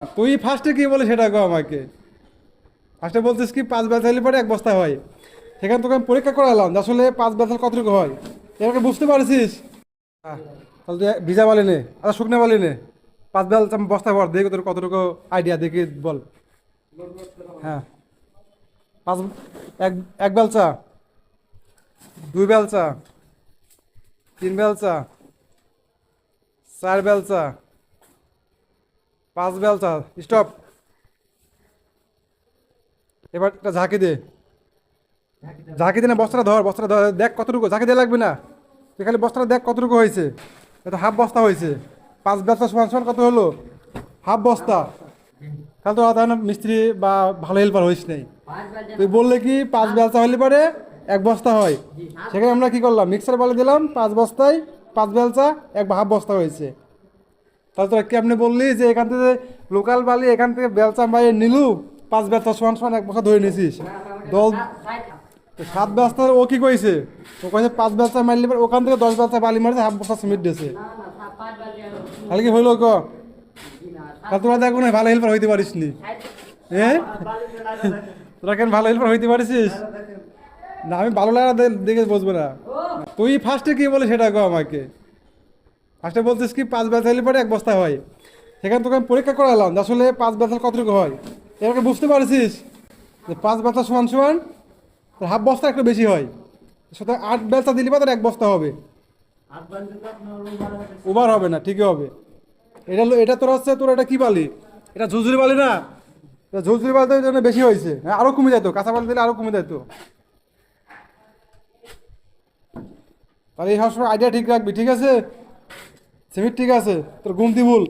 তুই ফার্স্টে কি বলে সেটা গো আমাকে। ফার্স্টে বলছিস কি 5 ব্যাচ হলে পরে 1 বস্তা হয়। সেখানে তোকে আমি পরীক্ষা করালাম যে আসলে 5 ব্যাচ কতটুকু হয়। এটাকে বুঝতে পারছিস? তাহলে তুই ভিজা বলে নে, আচ্ছা শুকনো বলে নে। 5 ব্যাচ আমি বস্তা ভর দেখি তোর কতটুকু আইডিয়া দেখি বল। হ্যাঁ, পাঁচ এক এক বেলচা, 2 বেলচা, 3 বেলচা, 4 বেলচা, 5 বেলচা। স্টপ। এবার একটা ঝাঁকি দে। ঝাঁকি দে না, বস্তাটা ধর, বস্তাটা ধর, দেখ কতটুকু, ঝাঁকি দেওয়া লাগবে না। তুই খালি বস্তাটা দেখ কতটুকু হয়েছে। এটা হাফ বস্তা হয়েছে। 5 বেলচা সমান সমান কত হলো? হাফ বস্তা। তাহলে তো তাহলে মিস্ত্রি বা ভালো হেল্পার হইস নাই। তুই বললে কি 5 বেলচা হলে পরে 1 বস্তা হয়। সেখানে আমরা কি করলাম, মিক্সার বলে দিলাম 5 বস্তায় 5 বেলচা এক হাফ বস্তা হয়েছে। তাহলে তোরা কেমনে বললি যে এখান থেকে লোকাল বালি এখান থেকে বেলচা বাইরে নিলু, 5 বেলচা সমান সমান 1 বস্তা ধরে নিয়েছিস? দল 7 বেলচা ও কি কইছে? ও কইছে 5 বেলচা মারলি পরে ওখান থেকে 10 বেলচা বালি মারছে, হাফ বস্তা সিমেন্ট দিয়েছে। তাহলে কি হইলো ক? তাহলে তোরা দেখো না ভালো হেল্পার হইতে পারিস নি। হ্যাঁ, তোরা কেন ভালো হেল্পার হইতে পারিস না? আমি ভালো লাগা দেখে বুঝবো না। তুই ফার্স্টে কি বলে সেটা গো আমাকে। ফার্স্টে বলছিস কি 5 ব্যাচ হলে পরে 1 বস্তা হয়। সেখানে তোকে আমি পরীক্ষা করালাম যে আসলে 5 ব্যাচ কতটুকু হয়। এটাকে বুঝতে পারছিস যে 5 ব্যাচ সমান সমান তোর হাফ বস্তা একটু বেশি হয়। সুতরাং 8 বেলচা দিলি বা তোর 1 বস্তা হবে। ওভার হবে না, ঠিকই হবে। এটা তোর হচ্ছে, তোর এটা কি বালি? এটা ঝুরঝুরি বালি না? এটা ঝুরঝুরি বালিতে জন্য বেশি হয়েছে। হ্যাঁ, আরো কমে যেত, কাঁচা বালি দিলে আরো কমে যেত। তাহলে এই সবসময় আইডিয়া ঠিক রাখবি, ঠিক আছে? সিমিট ঠিক আছে, তোর গুমতি ভুল।